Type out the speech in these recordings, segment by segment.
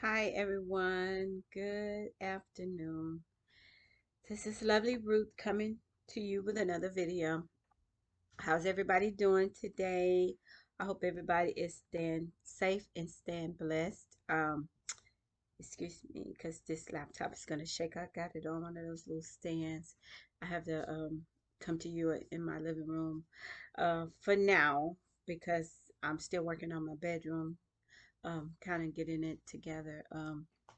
Hi everyone, good afternoon. This is Lovely Ruth coming to you with another video. How's everybody doing today? I hope everybody is staying safe and staying blessed. Excuse me, because this laptop is gonna shake. I got it on one of those little stands. I have to come to you in my living room for now because I'm still working on my bedroom, kind of getting it together,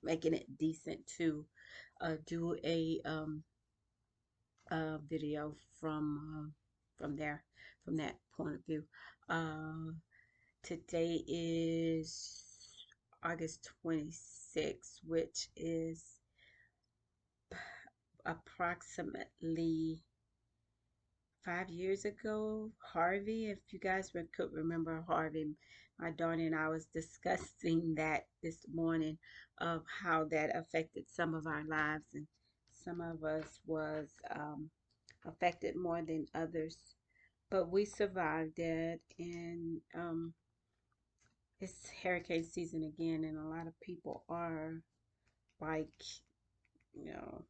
making it decent to do a video from there, from that point of view. Uh, Today is August 26th, which is approximately 5 years ago. Harvey, if you guys could remember Harvey, my daughter and I was discussing that this morning of how that affected some of our lives, and some of us was affected more than others. But we survived it, and it's hurricane season again, and a lot of people are like, you know,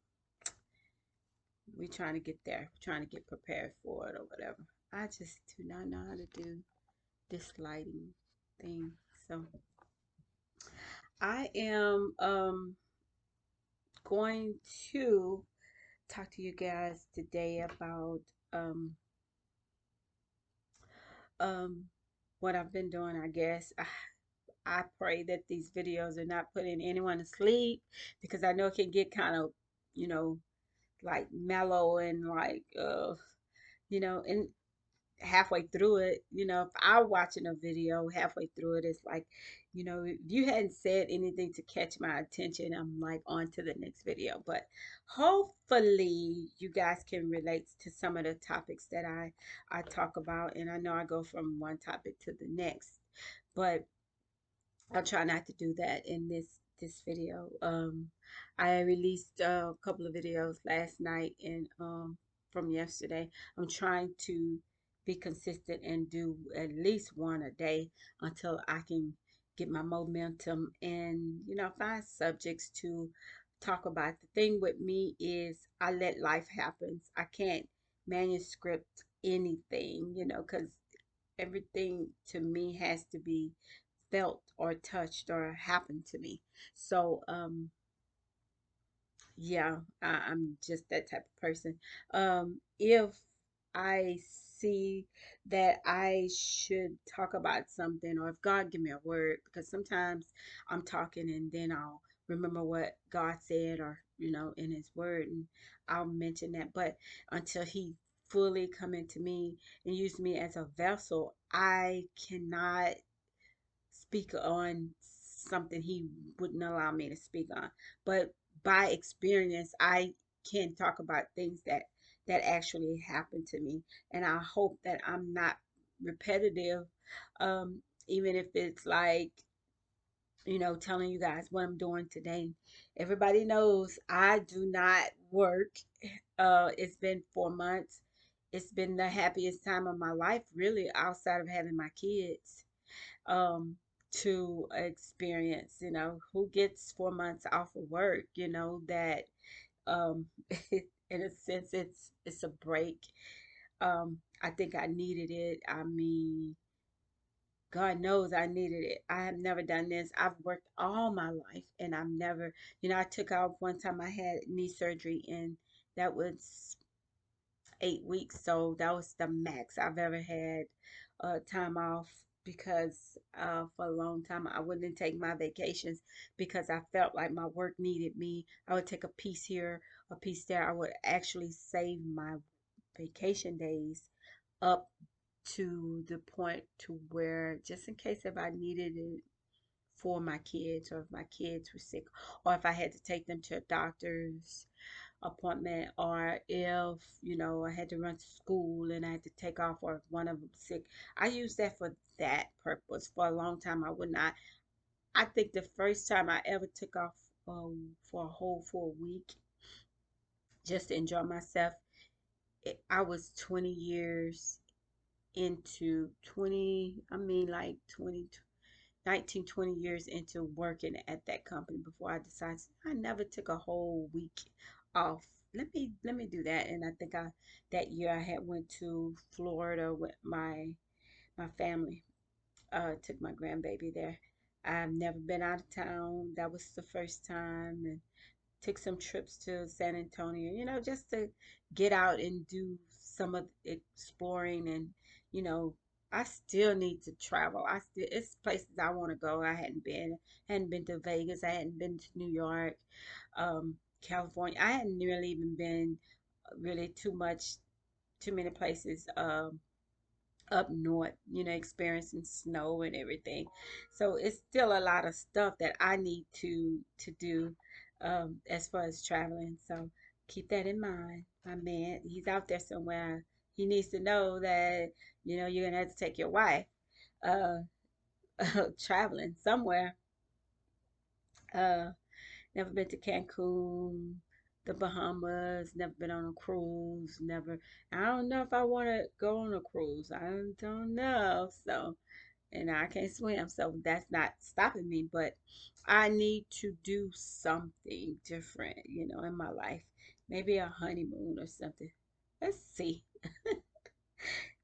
we're trying to get there, trying to get prepared for it or whatever. I just do not know how to do this lighting thing. So I am going to talk to you guys today about um um what I've been doing, I guess. I pray that these videos are not putting anyone to sleep, because I know it can get kind of, you know, like mellow and like and halfway through it, if I'm watching a video halfway through it, it's like, if you hadn't said anything to catch my attention, I'm like on to the next video. But hopefully you guys can relate to some of the topics that I talk about. And I know I go from one topic to the next, but I'll try not to do that in this video. I released a couple of videos last night and from yesterday. I'm trying to be consistent and do at least one a day until I can get my momentum and find subjects to talk about. The thing with me is I let life happen. I can't manuscript anything, because everything to me has to be felt or touched or happened to me. So, yeah, I'm just that type of person. If I see that I should talk about something, or if God give me a word, because sometimes I'm talking and then I'll remember what God said, or in His Word, and I'll mention that. But until He fully come into me and use me as a vessel, I cannot speak on something he wouldn't allow me to speak on. But by experience, I can talk about things that actually happened to me, and I hope that I'm not repetitive. Even if it's like, telling you guys what I'm doing today. Everybody knows I do not work. It's been 4 months. It's been the happiest time of my life, really, outside of having my kids, um, to experience. Who gets 4 months off of work, that um, in a sense, it's a break. I think I needed it. I mean, God knows I needed it. I have never done this. I've worked all my life, and I've never, I took off one time. I had knee surgery, and that was 8 weeks. So that was the max I've ever had time off, because for a long time I wouldn't take my vacations because I felt like my work needed me. I would take a piece here, a piece there. I would actually save my vacation days up to the point to where, just in case if I needed it for my kids, or if my kids were sick, or if I had to take them to a doctor's appointment, or if I had to run to school and I had to take off, or if one of them sick. I use that for that purpose. For a long time I would not. I think the first time I ever took off for a whole full week just to enjoy myself, I was 20 years into 20, I mean like 20, 19, 20 years into working at that company before I decided I never took a whole week off. Let me do that. And I think I that year I had went to Florida with my family. Took my grandbaby there. I've never been out of town. That was the first time, and took some trips to San Antonio, just to get out and do some of the exploring. And you know, I still need to travel. It's places I want to go. I hadn't been to Vegas. I hadn't been to New York, California. I hadn't really even been really too many places. Up north, experiencing snow and everything. So it's still a lot of stuff that I need to do as far as traveling. So keep that in mind. My man, he's out there somewhere. He needs to know that, you're gonna have to take your wife uh traveling somewhere. Uh Never been to Cancun, the Bahamas, never been on a cruise, never. I don't know if I want to go on a cruise. I don't know. So, and I can't swim, so that's not stopping me, but I need to do something different, in my life. Maybe a honeymoon or something. Let's see.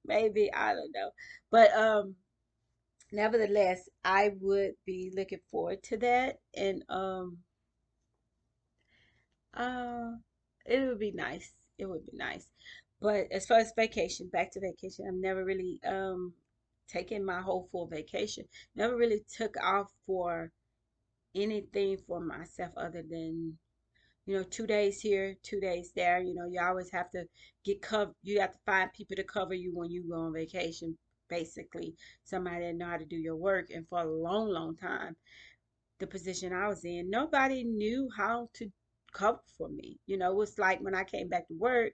Maybe, I don't know. But nevertheless, I would be looking forward to that. And Uh, it would be nice. It would be nice. But as far as vacation, back to vacation, I've never really taken my whole full vacation. Never really took off for anything for myself other than, 2 days here, 2 days there. You always have to get cover. You have to find people to cover you when you go on vacation. Basically, somebody that know how to do your work. And for a long, long time, the position I was in, nobody knew how to cover for me. It was like when I came back to work,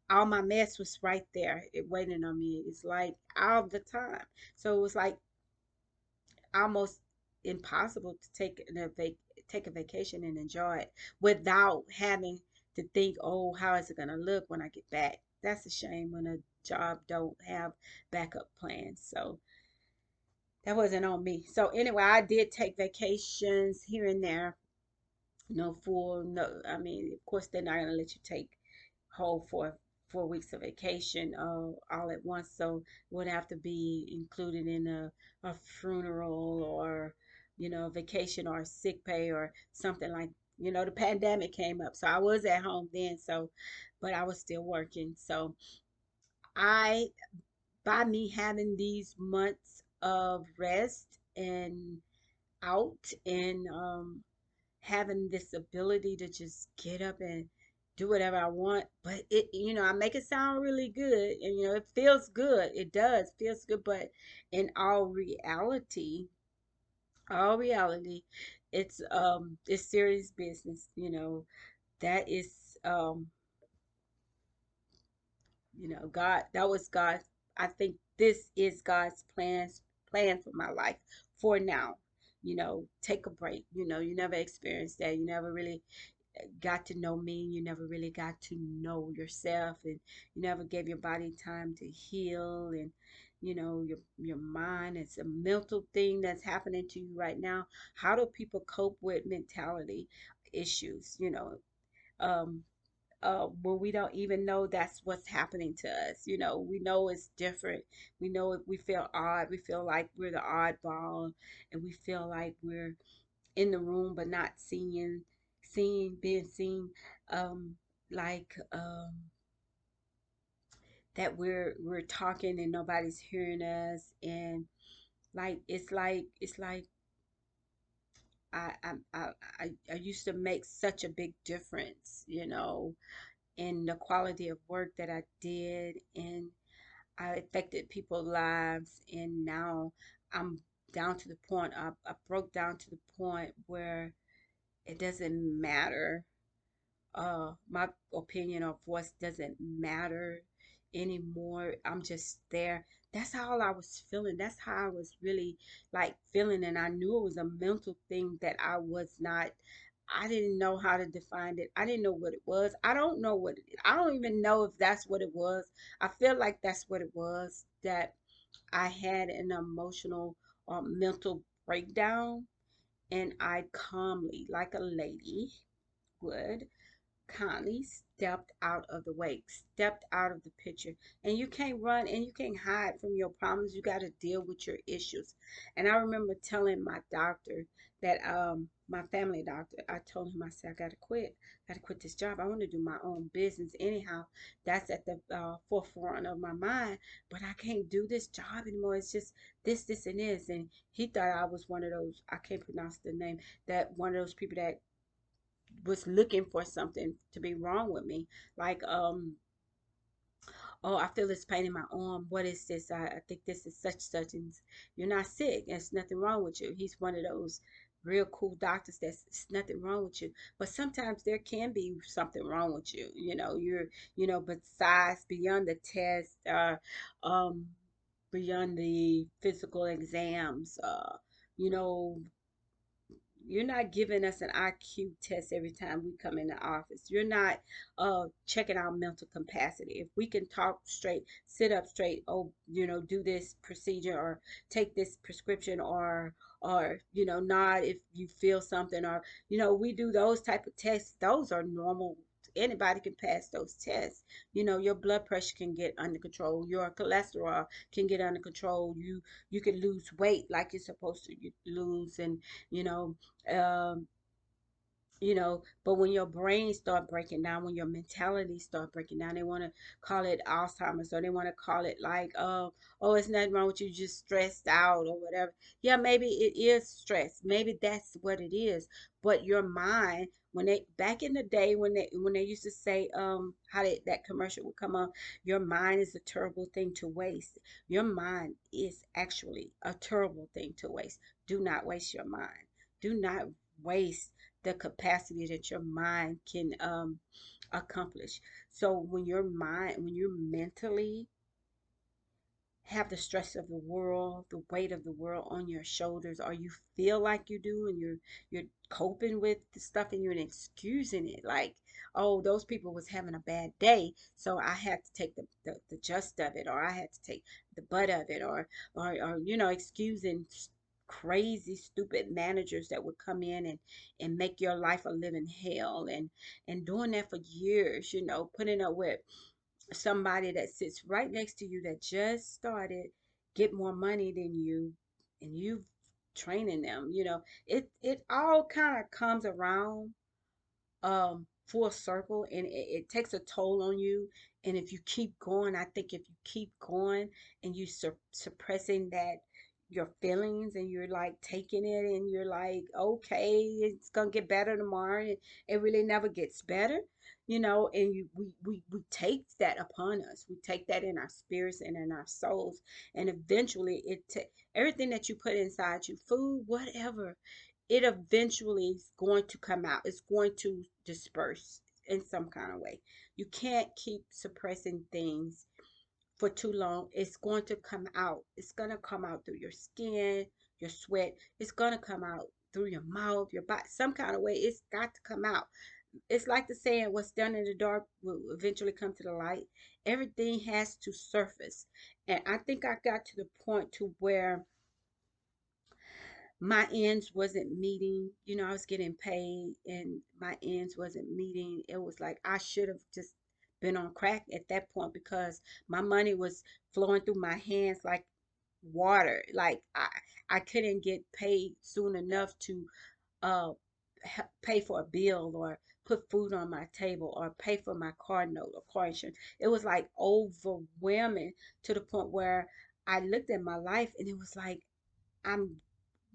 all my mess was right there, waiting on me. It's like all the time. So it was like almost impossible to take a vacation and enjoy it without having to think, oh, how is it gonna look when I get back? That's a shame when a job don't have backup plans. So that wasn't on me. So anyway, I did take vacations here and there. No full, no, I mean, of course, they're not going to let you take whole 4 weeks of vacation all at once. So it would have to be included in a funeral or, vacation or sick pay or something like, the pandemic came up. So I was at home then. So, but I was still working. So I, by me having these months of rest and out and having this ability to just get up and do whatever I want. But I make it sound really good, and it feels good. It does feels good, but in all reality, it's serious business. That is God. That was God. I think this is God's plan for my life for now. Take a break. You never experienced that. You never really got to know me. You never really got to know yourself, and you never gave your body time to heal. And your mind, it's a mental thing that's happening to you right now. How do people cope with mentality issues? Um, when we don't even know that's what's happening to us. We know it's different. We know we feel odd. We feel like we're the oddball, and we feel like we're in the room but not being seen, um, like that we're talking and nobody's hearing us, and it's like I used to make such a big difference, in the quality of work that I did, and I affected people's lives, and now I'm down to the point. I broke down to the point where it doesn't matter. My opinion or voice doesn't matter anymore. I'm just there. That's how I was feeling. That's how I was really like feeling, and I knew it was a mental thing that I didn't know how to define it. I didn't know what it was. I don't know what it is. I don't even know if that's what it was. I feel like that's what it was, that I had an emotional or mental breakdown, and I calmly, like a lady would, kindly stepped out of the way, stepped out of the picture. And you can't run and you can't hide from your problems. You got to deal with your issues. And I remember telling my doctor that, my family doctor, I told him, I said, I got to quit. I got to quit this job. I want to do my own business. Anyhow, that's at the forefront of my mind. But I can't do this job anymore. It's just this, and this. And he thought I was one of those, I can't pronounce the name, that one of those people that was looking for something to be wrong with me. Like, oh, I feel this pain in my arm. What is this? I think this is such, and you're not sick. There's nothing wrong with you. He's one of those real cool doctors that's it's nothing wrong with you. But sometimes there can be something wrong with you. Besides beyond the test, um, beyond the physical exams, you know, you're not giving us an IQ test every time we come in the office. You're not checking our mental capacity. If we can talk straight, sit up straight, oh, do this procedure or take this prescription or nod if you feel something or we do those type of tests. Those are normal. Anybody can pass those tests. Your blood pressure can get under control. Your cholesterol can get under control. You can lose weight like you're supposed to lose, and you know um, but when your brain start breaking down, when your mentality start breaking down, they want to call it Alzheimer's, or they want to call it like, oh, it's nothing wrong with you, just stressed out or whatever. Yeah, maybe it is stress. Maybe that's what it is. But your mind, when they back in the day when they used to say that commercial would come on, your mind is a terrible thing to waste. Your mind is actually a terrible thing to waste. Do not waste your mind. Do not waste the capacity that your mind can accomplish. So when you're mentally have the stress of the world, the weight of the world on your shoulders, or you feel like you do, and you're coping with the stuff and you're excusing it, like, oh, those people was having a bad day, so I had to take the gist of it, or I had to take the butt of it, or excusing crazy stupid managers that would come in and make your life a living hell, and doing that for years, putting up with somebody that sits right next to you that just started, get more money than you, and you training them. It all kind of comes around full circle, and it takes a toll on you. And if you keep going, I think if you keep going and you suppressing that your feelings, and you're like taking it and you're like, okay, it's gonna get better tomorrow, and it really never gets better. And we take that upon us. We take that in our spirits and in our souls, and eventually everything that you put inside you, food, whatever, it eventually is going to come out. It's going to disperse in some kind of way. You can't keep suppressing things for too long. It's going to come out. It's going to come out through your skin, your sweat. It's going to come out through your mouth, your body, some kind of way. It's got to come out. It's like the saying, what's done in the dark will eventually come to the light. Everything has to surface. And I think I got to the point to where my ends wasn't meeting. I was getting paid and my ends wasn't meeting. It was like I should have just been on crack at that point, because my money was flowing through my hands like water. Like I couldn't get paid soon enough to uh pay for a bill, or put food on my table, or pay for my car note or car insurance. It was like overwhelming, to the point where I looked at my life and it was like, I'm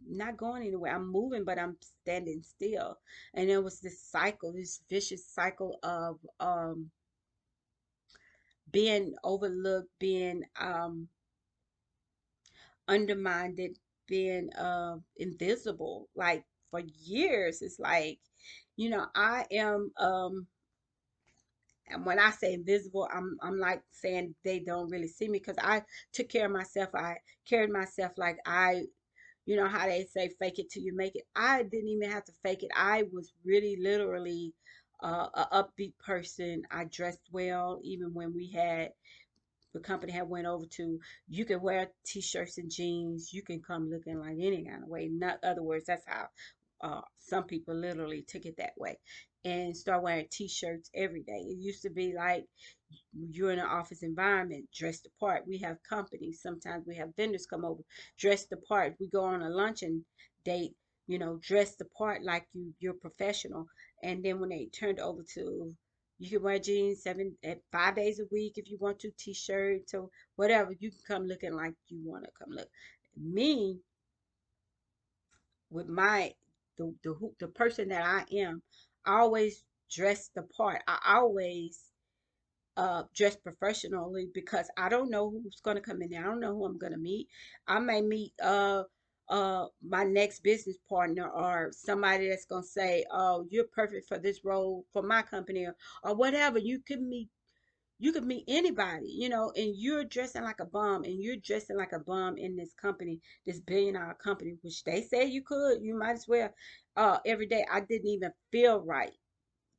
not going anywhere. I'm moving, but I'm standing still. And it was this cycle, this vicious cycle of being overlooked, being undermined, being invisible. Like for years, it's like, I am and when I say invisible, I'm like saying they don't really see me, because I took care of myself. I carried myself like you know how they say fake it till you make it. I didn't even have to fake it. I was really literally a upbeat person. I dressed well even when we had the company had went over to, you can wear t-shirts and jeans, you can come looking like any kind of way. Not other words, that's how some people literally took it that way and start wearing t-shirts every day. It used to be like you're in an office environment, dressed the part. We have companies, sometimes we have vendors come over, dressed the part. We go on a luncheon date, dress the part like you're professional. And then when they turned over to, you can wear jeans 5 days a week if you want to, t-shirts or whatever. You can come looking like you want to come look. Me, with the person that I am, I always dress the part. I always dress professionally because I don't know who's gonna come in there. I don't know who I'm gonna meet. I may meet my next business partner or somebody that's gonna say, "Oh, you're perfect for this role for my company," or whatever. You could meet anybody, and you're dressing like a bum, and you're dressing like a bum in this company, this billion-dollar company, which they say you could. You might as well. Every day I didn't even feel right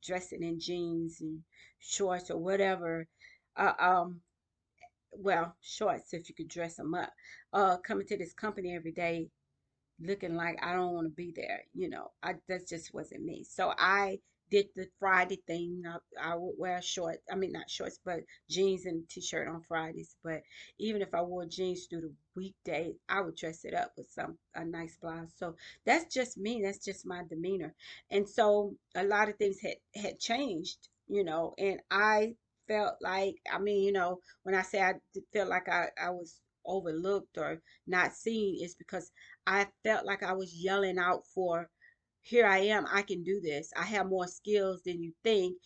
dressing in jeans and shorts or whatever. Uh, um, well, shorts if you could dress them up. Coming to this company every day looking like I don't want to be there. I that just wasn't me. So I did the Friday thing. I would wear shorts. I mean, not shorts, but jeans and t-shirt on Fridays. But even if I wore jeans through the weekday, I would dress it up with a nice blouse. So that's just me. That's just my demeanor. And so a lot of things had changed. And I felt like, I mean, when I say felt like I was overlooked or not seen, is because I felt like I was yelling out for, here I am, I can do this. I have more skills than you think.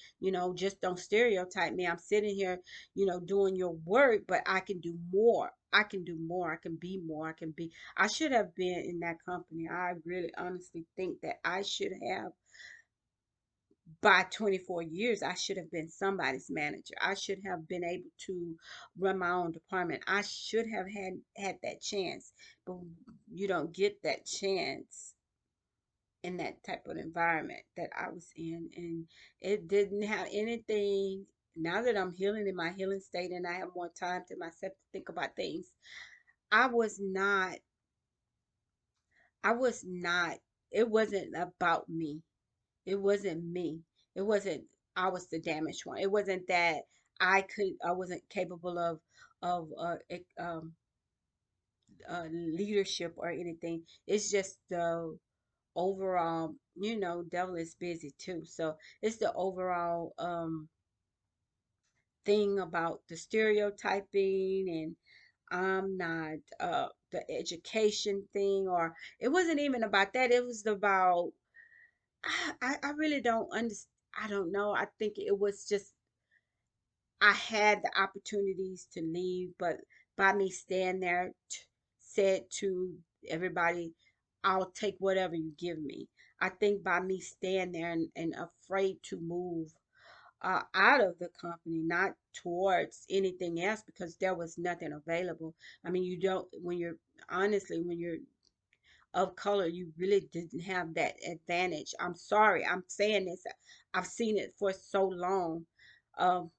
Just don't stereotype me. I'm sitting here, doing your work, but I can do more. I can do more. I can be more. I should have been in that company. I really honestly think that I should have, by 24 years, I should have been somebody's manager. I should have been able to run my own department. I should have had that chance. But you don't get that chance in that type of environment that I was in. And it didn't have anything. Now that I'm healing in my healing state and I have more time to myself to think about things, I was not, I was not, it wasn't about me. It wasn't me. It wasn't I was the damaged one. It wasn't that I wasn't capable of leadership or anything. It's just the overall, devil is busy too. So it's the overall thing about the stereotyping, and I'm not the education thing, or it wasn't even about that. It was about, I really don't understand. I don't know. I think it was just I had the opportunities to leave, but by me staying there, said to everybody, I'll take whatever you give me. I think by me staying there and afraid to move out of the company, not towards anything else, because there was nothing available. I mean, you don't, when you're of color, you really didn't have that advantage. I'm sorry, I'm saying this. I've seen it for so long. Um,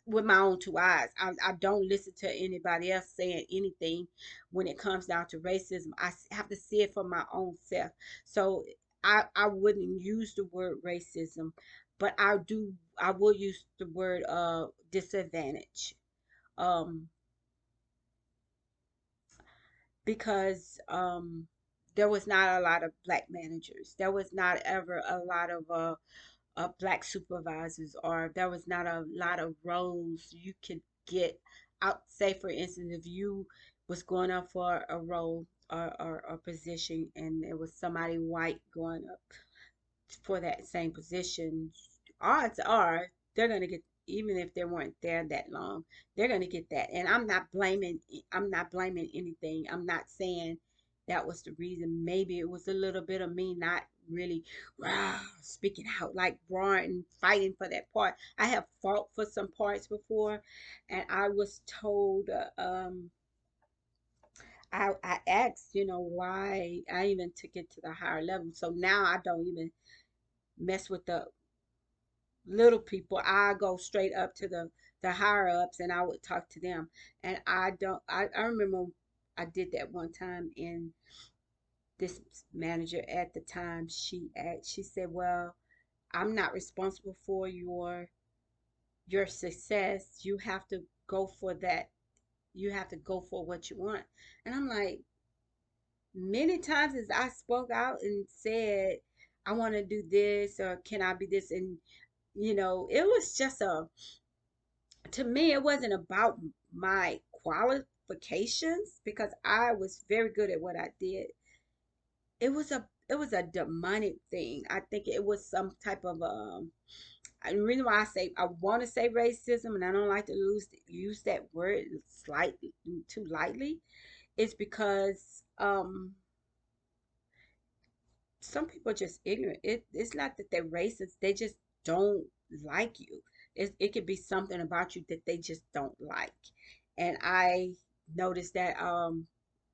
with my own two eyes. I don't listen to anybody else saying anything when it comes down to racism. Have to see it for my own self. So I wouldn't use the word racism, but I will use the word disadvantage. Um because there was not a lot of black managers. There was not ever a lot of black supervisors, or there was not a lot of roles you could get out. Say for instance, if you was going up for a role or a position, and there was somebody white going up for that same position, odds are they're going to get, even if they weren't there that long, they're going to get that. And I'm not blaming anything. I'm not saying that was the reason. Maybe it was a little bit of me not really speaking out, like roaring, fighting for that part. I have fought for some parts before, and I was told, I asked, why I even took it to the higher level. So now I don't even mess with the little people. I go straight up to the the higher ups, and I would talk to them. And I remember I did that one time, and this manager at the time, she said, "Well, I'm not responsible for your success. You have to go for that. You have to go for what you want." And I'm like, many times as I spoke out and said, "I want to do this," or "Can I be this?" And it was just to me, it wasn't about my qualifications because I was very good at what I did. It was a demonic thing. I think it was some type of and the reason why I say I want to say racism, and I don't like to use that word slightly too lightly, is because some people are just ignorant. It's not that they're racist, they just don't like you. It could be something about you that they just don't like. And I noticed that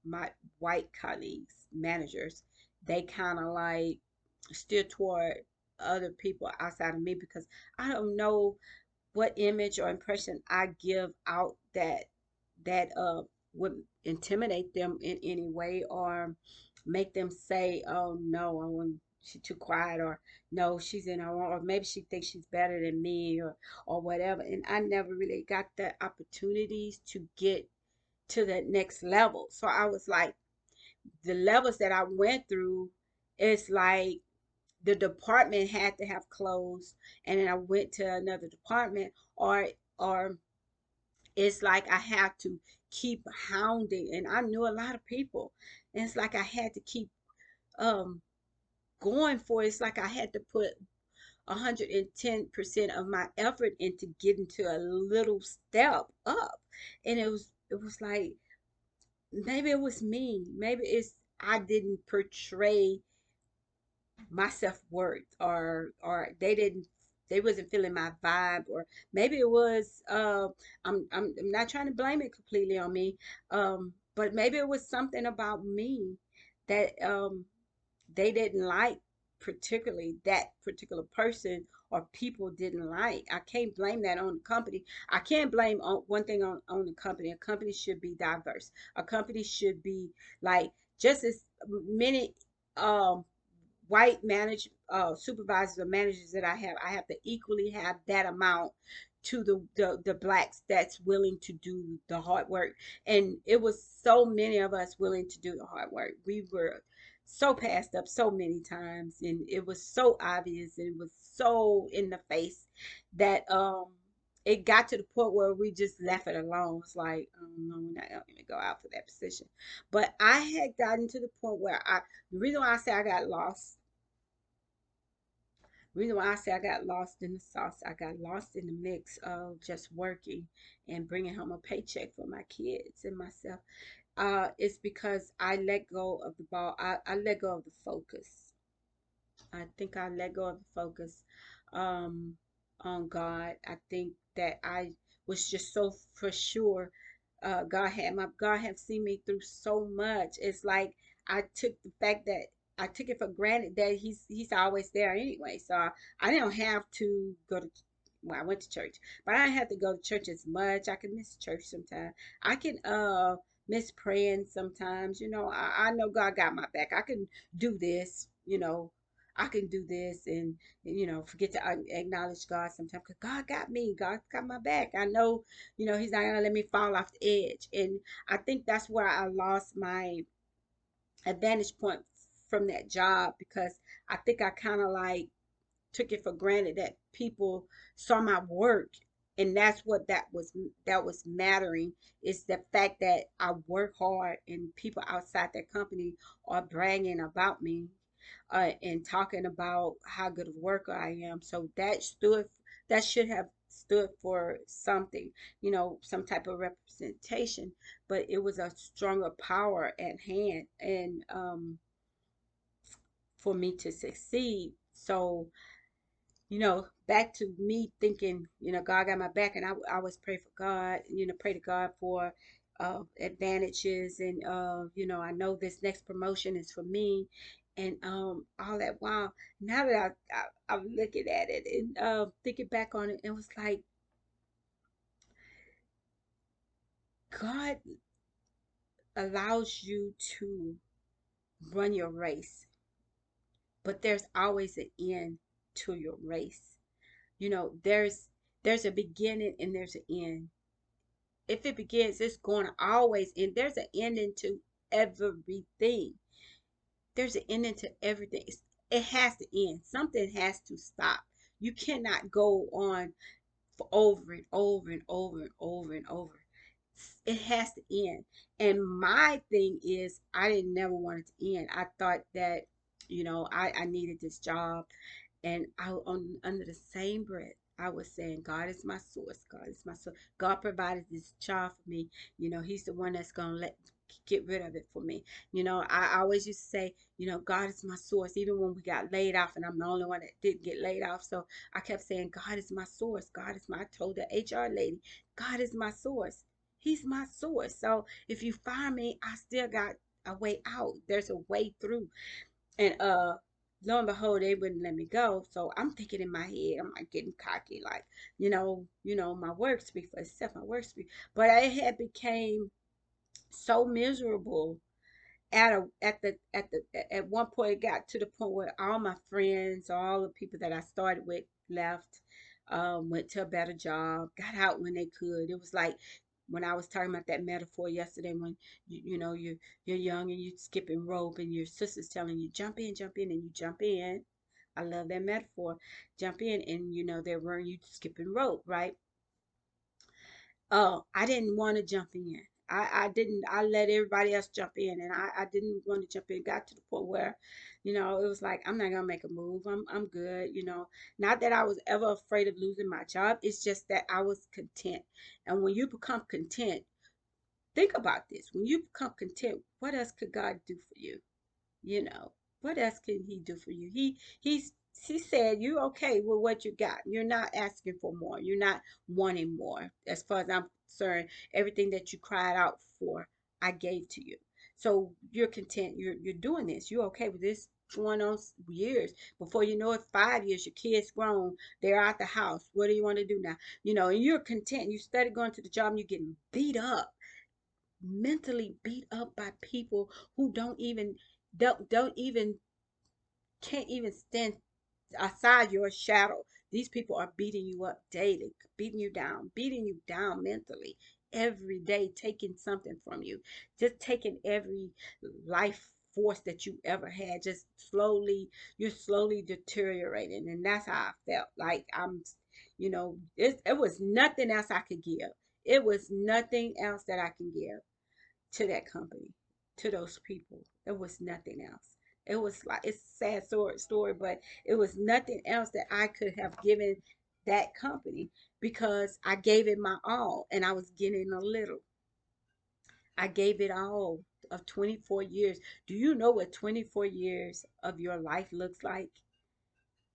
my white colleagues, managers, they kind of like steer toward other people outside of me because I don't know what image or impression I give out that would intimidate them in any way or make them say, "Oh no, I want she's too quiet," or "No, she's in her own," or maybe she thinks she's better than me, or whatever. And I never really got the opportunities to get to that next level. So I was like, the levels that I went through, it's like the department had to have closed, and then I went to another department, or it's like I have to keep hounding. And I knew a lot of people, and it's like I had to keep um going for it. It's like I had to put 110% of my effort into getting to a little step up. And it was like, maybe it was me, maybe it's I didn't portray my self-worth, or they wasn't feeling my vibe, or maybe it was I'm not trying to blame it completely on me, but maybe it was something about me that they didn't like, particularly that particular person, or people didn't like. I can't blame that on the company. I can't blame on one thing on the company. A company should be diverse. A company should be like just as many um white supervisors or managers that I have to equally have that amount to the blacks that's willing to do the hard work. And it was so many of us willing to do the hard work. We were so passed up so many times, and it was so obvious, and it was so in the face that it got to the point where we just left it alone. It's like, oh, no, we're not gonna even go out for that position. But I had gotten to the point where the reason why I say I got lost, the reason why I say I got lost in the sauce, I got lost in the mix of just working and bringing home a paycheck for my kids and myself. It's because I let go of the ball. I let go of the focus. I think I let go of the focus um, on God. I think that I was just so for sure. God have seen me through so much. It's like I took the fact that I took it for granted that he's always there anyway. So I didn't have to go to, well, I went to church, but I didn't have to go to church as much. I can miss church sometimes. I can miss praying sometimes. I know God got my back. I can do this. I can do this, and forget to acknowledge God sometimes because God got me. God got my back. I know, He's not gonna let me fall off the edge. And I think that's where I lost my advantage point from that job, because I think I kind of like took it for granted that people saw my work, and that's what that was mattering, is the fact that I work hard and people outside that company are bragging about me, and talking about how good of a worker I am. So that should have stood for something, some type of representation, but it was a stronger power at hand, and for me to succeed. So back to me thinking, God got my back, and I always pray for God, pray to God for advantages, and I know this next promotion is for me, and all that while. Now that I'm looking at it and thinking back on it, it was like God allows you to run your race, but there's always an end to your race. You know, there's a beginning and there's an end. If it begins, it's going to always end. There's an ending to everything. There's an ending to everything. It has to end. Something has to stop. You cannot go on for over and over and over and over and over. It has to end. And my thing is, I didn't never want it to end. I thought that, I needed this job. And under the same breath, I was saying, God is my source. God is my source. God provided this child for me. He's the one that's gonna get rid of it for me. I always used to say, God is my source. Even when we got laid off, and I'm the only one that didn't get laid off, so I kept saying, God is my source. God is my. I told the HR lady, God is my source. He's my source. So if you fire me, I still got a way out. There's a way through. And lo and behold, they wouldn't let me go. So I'm thinking in my head, I'm like getting cocky, like, my work speak for itself, my work speak. But I had became so miserable at one point. It got to the point where all my friends, all the people that I started with left, went to a better job, got out when they could. It was like when I was talking about that metaphor yesterday, when you're young and you're skipping rope and your sister's telling you jump in, and you jump in. I love that metaphor. Jump in, and they're wearing you skipping rope, right? Oh, I didn't want to jump in. I didn't. I let everybody else jump in, and I didn't want to jump in. Got to the point where, it was like I'm not gonna make a move. I'm good. Not that I was ever afraid of losing my job. It's just that I was content. And when you become content, think about this. When you become content, what else could God do for you? You know, what else can he do for you? He said you're okay with what you got. You're not asking for more. You're not wanting more. As far as I'm concerned, everything that you cried out for, I gave to you. So you're content. You're doing this. You're okay with this going on years. Before you know it, 5 years, your kid's grown. They're out the house. What do you want to do now? And you're content. You started going to the job and you're getting beat up, mentally beat up by people who don't even can't even stand aside your shadow. These people are beating you up daily, beating you down mentally every day, taking something from you, just taking every life force that you ever had. Just you're slowly deteriorating, and that's how I felt. Like it was nothing else I could give. It was nothing else that I can give to that company, to those people. It was nothing else. It was like it's a sad story, but it was nothing else that I could have given that company because I gave it my all and I was getting a little. I gave it all of 24 years. Do you know what 24 years of your life looks like?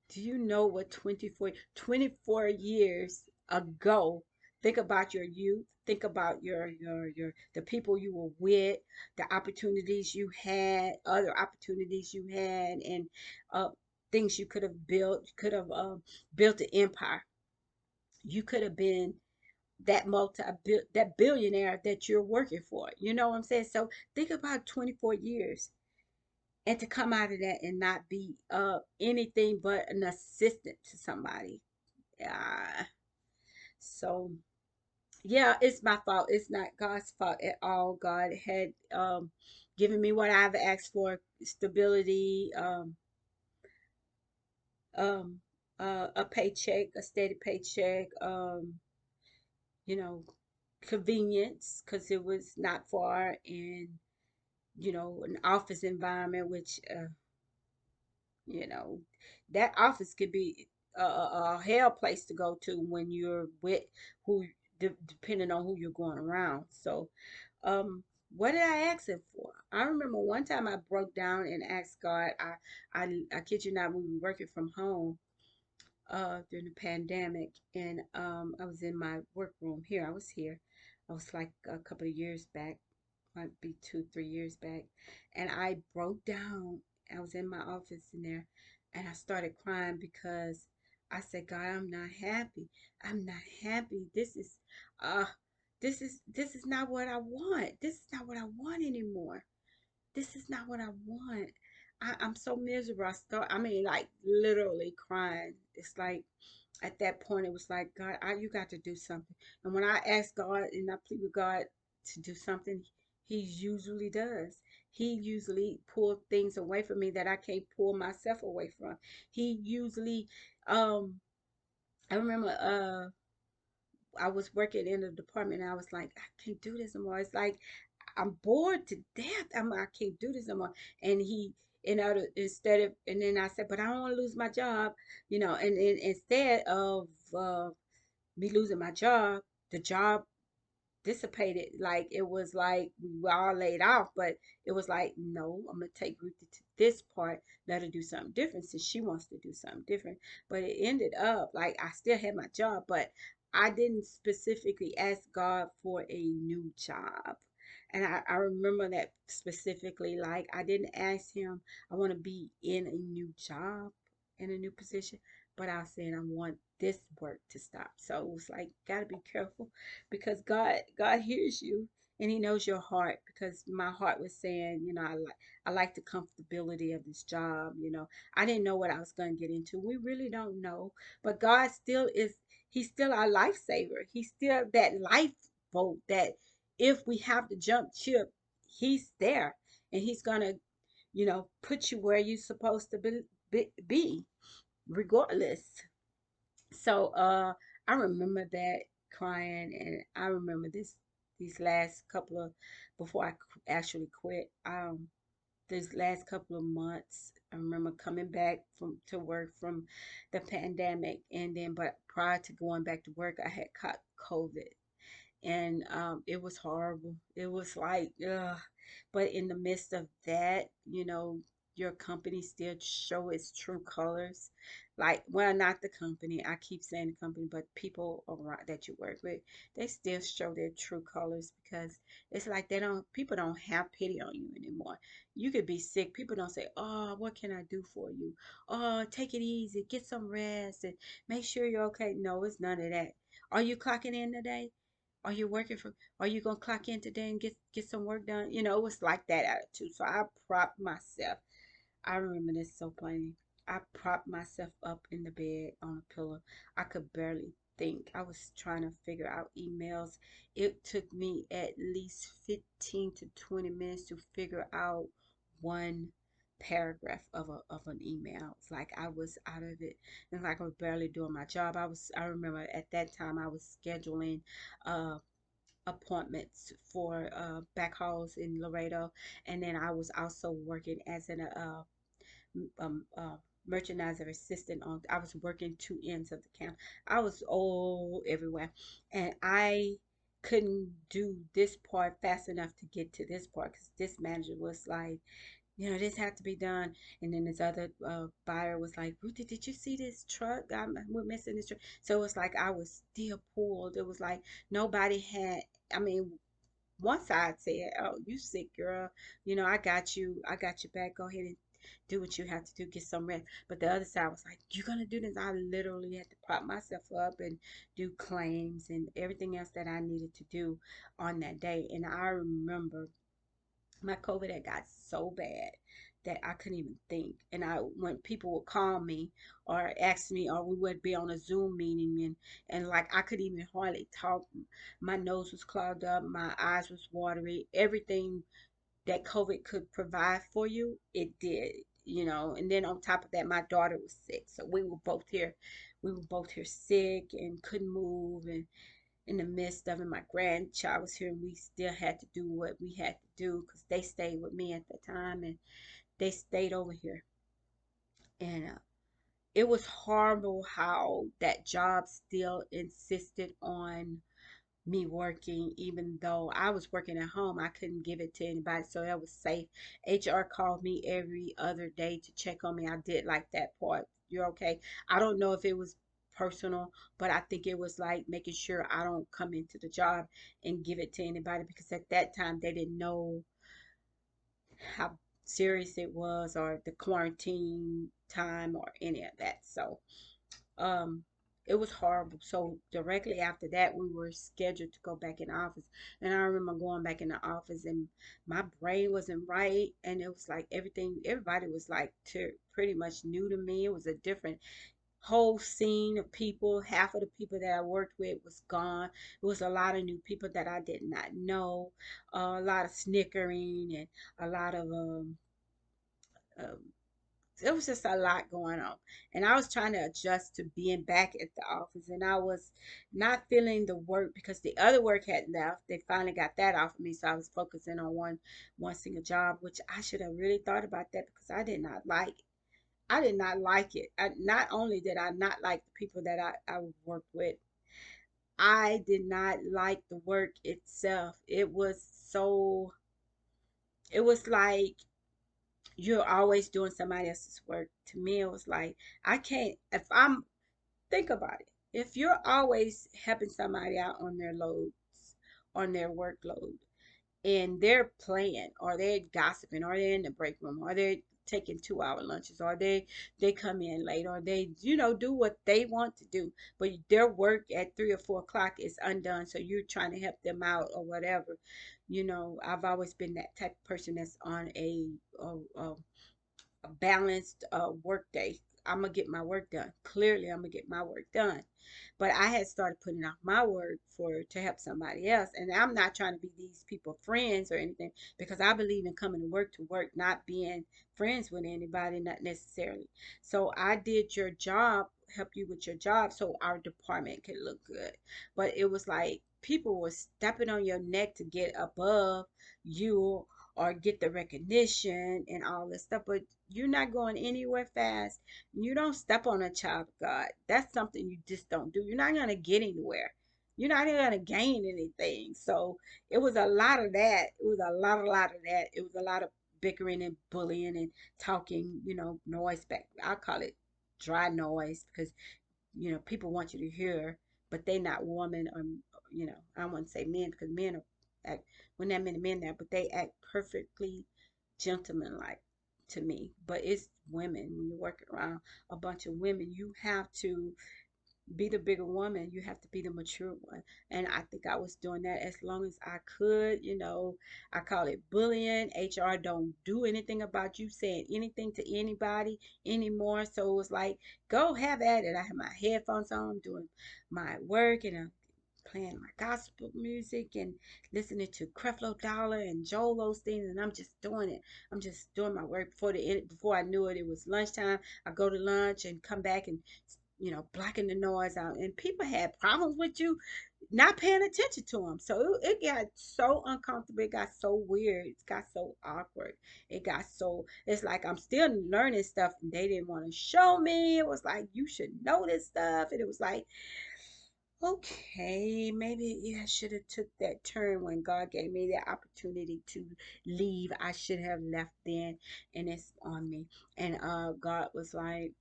Do you know what 24 years ago? Think about your youth. Think about the people you were with, the opportunities you had, other opportunities you had, and uh, things you could have built. You could have built an empire. You could have been that billionaire that you're working for. You know what I'm saying? So think about 24 years and to come out of that and not be anything but an assistant to somebody. Yeah. So yeah, it's my fault. It's not God's fault at all. God had given me what I've asked for: stability, um, a paycheck, a steady paycheck, you know, convenience because it was not far, and an office environment, which You know, that office could be a hell place to go to when you're with who, depending on who you're going around. So, what did I ask him for? I remember one time I broke down and asked God. I kid you not, we were working from home during the pandemic, and I was in my workroom here. I was here. I was like a couple of years back, might be 2, 3 years back, and I broke down. I was in my office in there, and I started crying because I said, God, I'm not happy. I'm not happy. Uh this is not what I want. This is not what I want anymore. This is not what I want. I'm so miserable. I mean, like literally crying. It's like at that point, it was like, God, you got to do something. And when I ask God and I plead with God to do something, He usually does. He usually pull things away from me that I can't pull myself away from. He usually, um, I remember, I was working in a department and I was like, I can't do this anymore. It's like I'm bored to death. I can't do this anymore. And instead of, and then I said, but I don't want to lose my job, and instead of me losing my job, the job dissipated. Like it was like we were all laid off, but it was like, no, I'm gonna take Ruthie to this part, let her do something different since she wants to do something different. But it ended up like I still had my job, but I didn't specifically ask God for a new job. And I remember that specifically, like I didn't ask him, I want to be in a new job, in a new position, but I was saying I want this work to stop. So it was like, gotta be careful because God hears you and he knows your heart because my heart was saying, I like the comfortability of this job, I didn't know what I was going to get into. We really don't know, but God still is. He's still our lifesaver. He's still that lifeboat that if we have to jump ship, he's there and he's going to put you where you're supposed to be regardless. So I remember that crying, and I remember these last couple of before I actually quit. These last couple of months, I remember coming back from to work from the pandemic, and then but prior to going back to work, I had caught COVID, and it was horrible. It was like, ugh. But in the midst of that, your company still show its true colors. Like, well, not the company. I keep saying the company, but people around that you work with, they still show their true colors because it's like people don't have pity on you anymore. You could be sick. People don't say, "Oh, what can I do for you? Oh, take it easy, get some rest, and make sure you're okay." No, it's none of that. Are you clocking in today? Are you working for? Are you gonna clock in today and get some work done? It was like that attitude. So I propped myself. I remember this so plain. I propped myself up in the bed on a pillow. I could barely think. I was trying to figure out emails. It took me at least 15 to 20 minutes to figure out one paragraph of an email. It's like I was out of it. It's like I was barely doing my job. I remember at that time I was scheduling uh appointments for back halls in Laredo, and then I was also working as an merchandiser assistant on. I was working two ends of the counter. I was all everywhere, and I couldn't do this part fast enough to get to this part because this manager was like, this had to be done. And then this other buyer was like, Ruthie, did you see this truck? We're missing this truck. So it was like I was still pulled. It was like nobody had, I mean, one side said, "Oh, you sick, girl. I got you. I got your back. Go ahead and do what you have to do. Get some rest." But the other side was like, "You're gonna do this." I literally had to prop myself up and do claims and everything else that I needed to do on that day. And I remember my COVID had got so bad that I couldn't even think. And when people would call me or ask me, or we would be on a Zoom meeting, and like I could even hardly talk. My nose was clogged up, my eyes was watery. Everything that COVID could provide for you, it did. And then on top of that, my daughter was sick, so we were both here. We were both here sick and couldn't move, and in the midst of it, my grandchild was here, and we still had to do what we had to do because they stayed with me at the time, and they stayed over here. And it was horrible how that job still insisted on me working, even though I was working at home. I couldn't give it to anybody, so that was safe. HR called me every other day to check on me. I did like that part. You're okay. I don't know if it was personal, but I think it was like making sure I don't come into the job and give it to anybody because at that time they didn't know how serious it was or the quarantine time or any of that. So, um, It was horrible. So directly after that, we were scheduled to go back in the office. And I remember going back in the office and my brain wasn't right. And it was like everything, everybody was like pretty much new to me. It was a different whole scene of people. Half of the people that I worked with was gone. It was a lot of new people that I did not know. A lot of snickering and a lot of um, it was just a lot going on. And I was trying to adjust to being back at the office and I was not feeling the work because the other work had left. They finally got that off of me. So I was focusing on one single job, which I should have really thought about that because I did not like it. Not only did I not like the people that I worked with, I did not like the work itself. It was like you're always doing somebody else's work. To me, it was like, I can't, if I'm, think about it. If you're always helping somebody out on their loads, on their workload, and they're playing or they're gossiping or they're in the break room or they're taking 2 hour lunches or they come in late or they do what they want to do, but their work at 3 or 4 o'clock is undone, so you're trying to help them out or whatever. I've always been that type of person that's on a balanced work day. I'm gonna get my work done. Clearly, I'm gonna get my work done. But I had started putting off my work for to help somebody else, and I'm not trying to be these people friends or anything because I believe in coming to work, not being friends with anybody, not necessarily. So I did your job, help you with your job, so our department could look good. But it was like people were stepping on your neck to get above you or get the recognition and all this stuff, but you're not going anywhere fast. You don't step on a child of God. That's something you just don't do. You're not going to get anywhere. You're not going to gain anything. So it was a lot of that. It was a lot of that. It was a lot of bickering and bullying and talking, noise back. I call it dry noise because people want you to hear, but they not woman or I don't want to say men because men are act when that many men there, but they act perfectly gentlemanlike to me. But it's women when you're working around a bunch of women, you have to be the bigger woman. You have to be the mature one. And I think I was doing that as long as I could. I call it bullying. HR don't do anything about you saying anything to anybody anymore. So it was like, go have at it. I have my headphones on, doing my work, and I'm playing my gospel music and listening to Creflo Dollar and Joel Osteen, and I'm just doing it. I'm just doing my work before I knew it. It was lunchtime. I go to lunch and come back and blocking the noise out. And people had problems with you not paying attention to them. So it got so uncomfortable. It got so weird. It got so awkward. It's like I'm still learning stuff and they didn't want to show me. It was like, you should know this stuff. And it was like, okay, maybe I should have took that turn when God gave me the opportunity to leave. I should have left then, and it's on me. And God was like,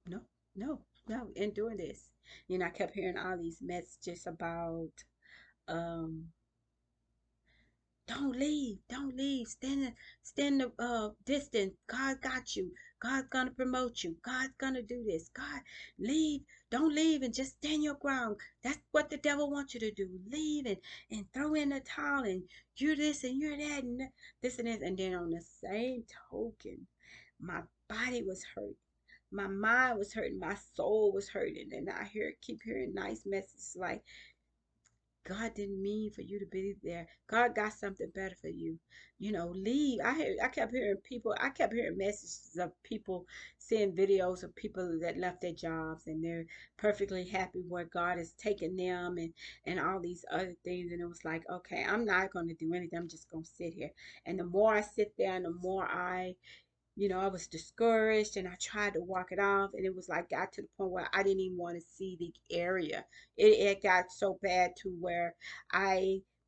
no, no, no, in doing this. I kept hearing all these messages about um don't leave, don't leave, stand the distance. God got you. God's gonna promote you. God's gonna do this. God, leave, don't leave and just stand your ground. That's what the devil wants you to do. Leave and throw in the towel and you're this and you're that and this and this. And then on the same token, my body was hurt, my mind was hurting, my soul was hurting, and keep hearing nice messages like God didn't mean for you to be there. God got something better for you. Leave. I kept hearing messages of people seeing videos of people that left their jobs and they're perfectly happy where God has taken them and all these other things. And it was like, okay, I'm not going to do anything. I'm just going to sit here. And the more I sit there and the more I was discouraged and I tried to walk it off. And it was like, got to the point where I didn't even want to see the area. It got so bad to where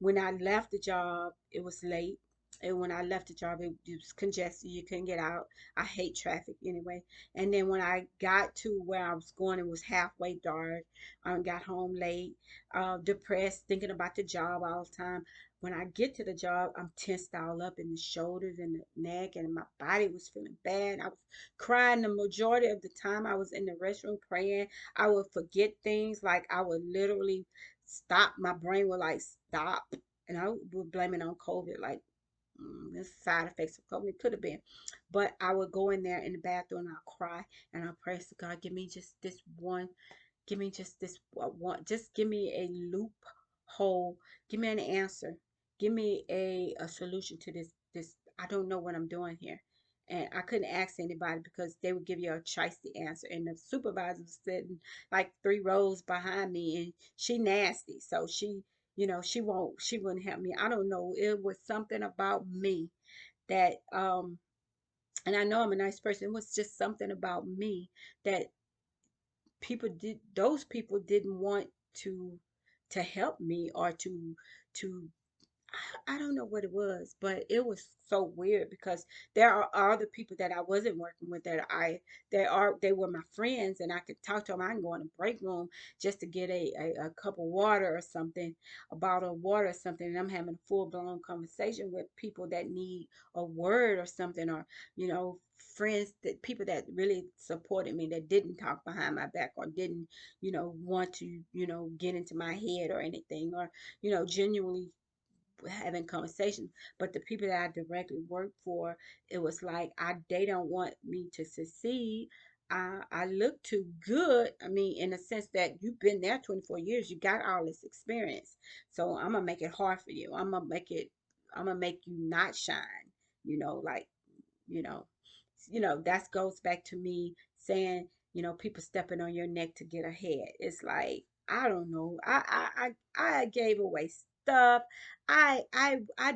when I left the job, it was late And when I left the job, it was congested. You couldn't get out. I hate traffic anyway. And then when I got to where I was going, it was halfway dark. I got home late, depressed, thinking about the job all the time. When I get to the job, I'm tensed all up in the shoulders and the neck, and my body was feeling bad. I was crying the majority of the time. I was in the restroom praying. I would forget things, like I would literally stop. My brain would like stop, and I would blame it on COVID. Like, the side effects of COVID. It could have been. But I would go in there in the bathroom and I'll cry and I'll pray to God, give me just this one, give me just this one, just give me a loophole, give me an answer, give me a solution to this. I don't know what I'm doing here. And I couldn't ask anybody because they would give you a chicey answer. And the supervisor was sitting like 3 rows behind me, and she nasty. So she wouldn't help me. I don't know. It was something about me that and I know I'm a nice person. It was just something about me that those people didn't want to help me or to I don't know what it was, but it was so weird because there are other people that I wasn't working with that they were my friends, and I could talk to them. I can go in the break room just to get a cup of water or something, a bottle of water or something, and I'm having a full blown conversation with people that need a word or something, or friends, that people that really supported me, that didn't talk behind my back or didn't want to get into my head or anything, or genuinely having conversations. But the people that I directly work for, it was like they don't want me to succeed. I look too good. I mean, in the sense that you've been there 24 years, you got all this experience. So I'm gonna make it hard for you. I'm gonna make you not shine. Like, you know that goes back to me saying, people stepping on your neck to get ahead. It's like, I don't know. I gave away stuff. I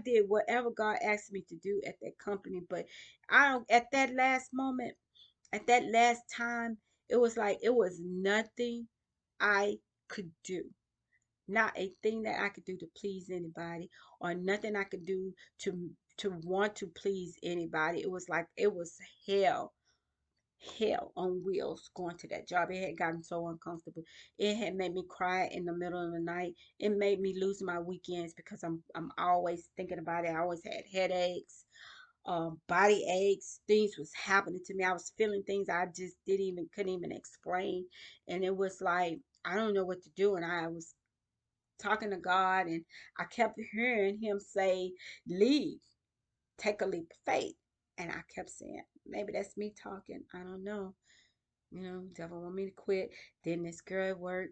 did whatever God asked me to do at that company, but I don't at that last moment, at that last time, it was like it was nothing I could do. Not a thing that I could do to please anybody, or nothing I could do to want to please anybody. It was like it was hell, hell on wheels going to that job. It had gotten so uncomfortable. It had made me cry in the middle of the night. It made me lose my weekends because I'm always thinking about it. I always had headaches, body aches. Things was happening to me. I was feeling things I just couldn't even explain, and it was like I don't know what to do. And I was talking to God, and I kept hearing Him say, "Leave, take a leap of faith." And I kept saying, maybe that's me talking. I don't know. Devil want me to quit. Then this girl at work,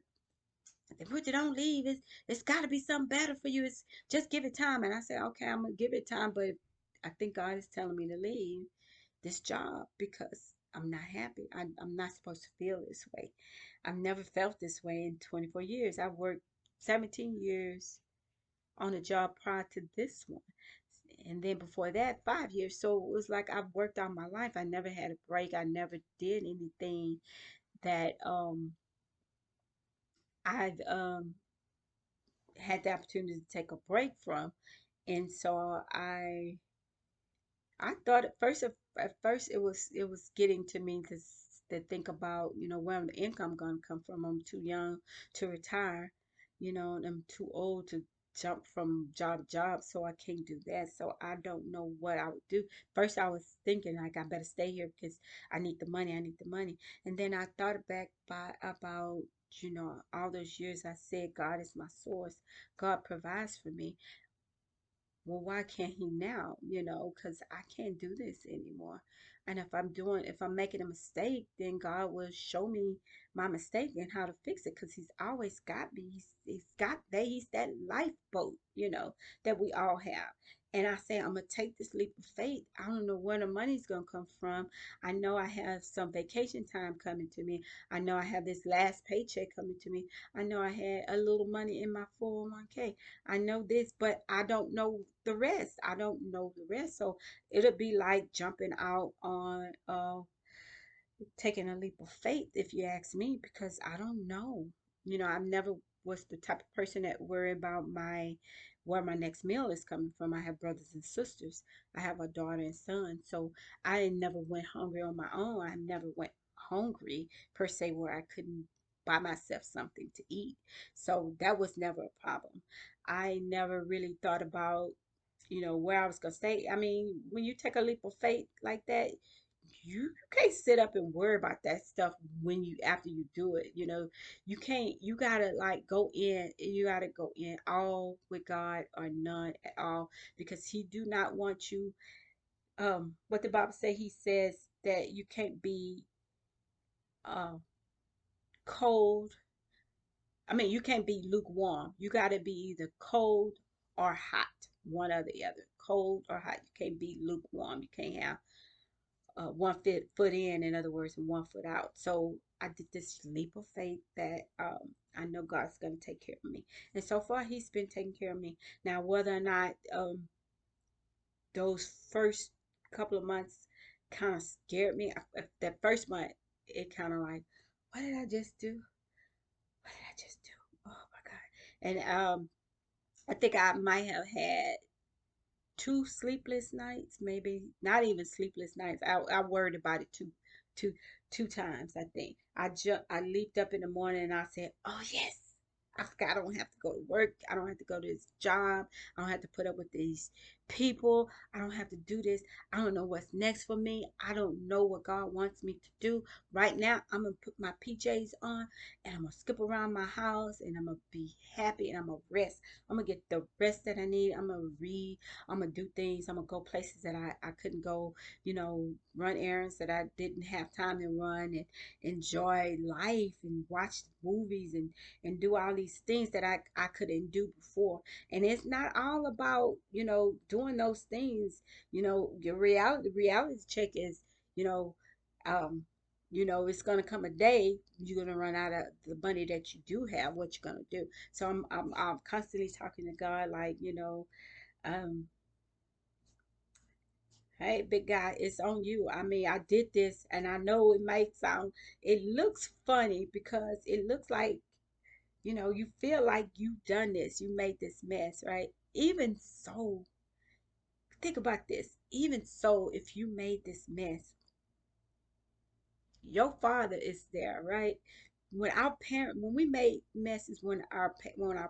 they put you don't leave. It's got to be something better for you. It's just give it time. And I said, okay, I'm gonna give it time, but I think God is telling me to leave this job because I'm not happy. I'm not supposed to feel this way. I've never felt this way in 24 years. I've worked 17 years on a job prior to this one. And then before that, 5 years. So it was like I've worked all my life. I never had a break. I never did anything that I've had the opportunity to take a break from. And so I thought at first it was getting to me to think about, where the income gonna come from. I'm too young to retire, and I'm too old to jump from job to job, so I can't do that. So I don't know what I would do. First I was thinking like I better stay here because I need the money, I need the money. And then I thought back about all those years I said God is my source. God provides for me. Well, why can't he now? Because I can't do this anymore. And if I'm making a mistake, then God will show me my mistake and how to fix it. Because He's always got me. He's got that. He's that lifeboat, that we all have. And I say, I'm going to take this leap of faith. I don't know where the money's going to come from. I know I have some vacation time coming to me. I know I have this last paycheck coming to me. I know I had a little money in my 401k. I know this, but I don't know the rest. I don't know the rest. So it'll be like jumping out on taking a leap of faith, if you ask me, because I don't know. I've never was the type of person that worry about where my next meal is coming from. I have brothers and sisters. I have a daughter and son. So I never went hungry on my own. I never went hungry per se where I couldn't buy myself something to eat. So that was never a problem. I never really thought about, where I was gonna stay. I mean, when you take a leap of faith like that, you can't sit up and worry about that stuff when you after you do it. You can't. You gotta like go in. You gotta go in all with God or none at all, because He do not want you. What the Bible say? He says that you can't be uh, cold. I mean, you can't be lukewarm. You gotta be either cold or hot, one or the other. Cold or hot. You can't be lukewarm. You can't have one foot in other words, and one foot out. So I did this leap of faith that I know God's going to take care of me. And so far, He's been taking care of me. Now, whether or not those first couple of months kind of scared me, that first month, it kind of like, what did I just do? What did I just do? Oh my God. And I think I might have had two sleepless nights, maybe not even sleepless nights. I worried about it two, two times. I think I leaped up in the morning and I said, "Oh yes, I forgot I don't have to go to work. I don't have to go to this job. I don't have to put up with these people. I don't have to do this. I don't know what's next for me. I don't know what God wants me to do right now. I'm gonna put my PJs on and I'm gonna skip around my house and I'm gonna be happy and I'm gonna rest. I'm gonna get the rest that I need. I'm gonna read. I'm gonna do things. I'm gonna go places that I couldn't go, run errands that I didn't have time to run, and enjoy life and watch movies and do all these things that I couldn't do before. And it's not all about, doing those things. Your reality check is, you know, um, it's gonna come a day you're gonna run out of the money that you do have. What you're gonna do? So I'm constantly talking to God, like, um, hey, big guy, it's on you. I mean, I did this, and I know it looks funny because it looks like, you feel like you've done this, you made this mess, right? Even so, think about this. Even so, if you made this mess, your father is there, right? When we made messes when our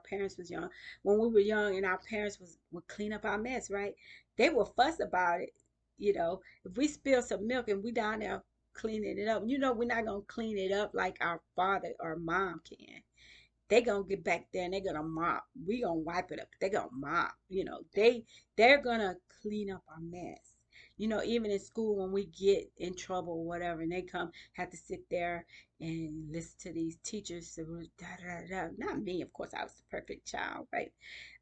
parents was young, when we were young and our parents would clean up our mess, right? They would fuss about it. If we spill some milk and we down there cleaning it up, we're not gonna clean it up like our father or mom can. They gonna get back there and they're gonna mop. We gonna wipe it up. They gonna mop. They're gonna clean up our mess. Even in school when we get in trouble or whatever, and they come have to sit there and listen to these teachers. So da, da, da. Not me, of course. I was the perfect child, right?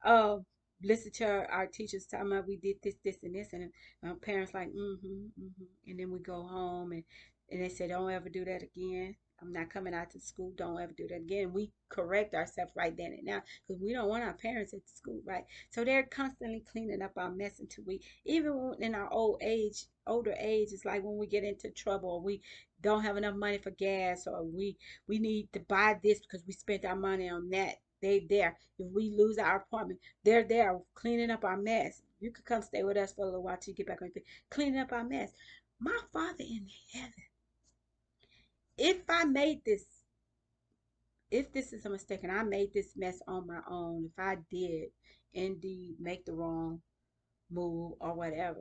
Um, Listen to our teachers talking about we did this, this, and this, and our parents like, and then we go home and they say, don't ever do that again. I'm not coming out to school. Don't ever do that again. We correct ourselves right then and now because we don't want our parents at the school, right? So they're constantly cleaning up our mess until even in our older age, it's like when we get into trouble or we don't have enough money for gas or we need to buy this because we spent our money on that. They there. If we lose our apartment, they're there cleaning up our mess. You could come stay with us for a little while till you get back on your feet, cleaning up our mess. My Father in heaven, if I made this, if this is a mistake and I made this mess on my own, if I did indeed make the wrong move or whatever,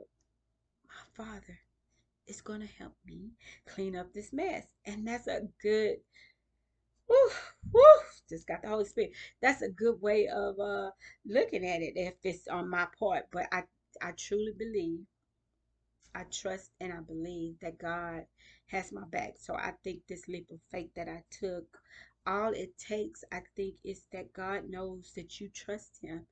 my Father is going to help me clean up this mess. And that's a good, whew, whew, just got the Holy Spirit. That's a good way of looking at it if it's on my part. But I truly believe, I trust and I believe that God has my back. So I think this leap of faith that I took, all it takes, I think, is that God knows that you trust Him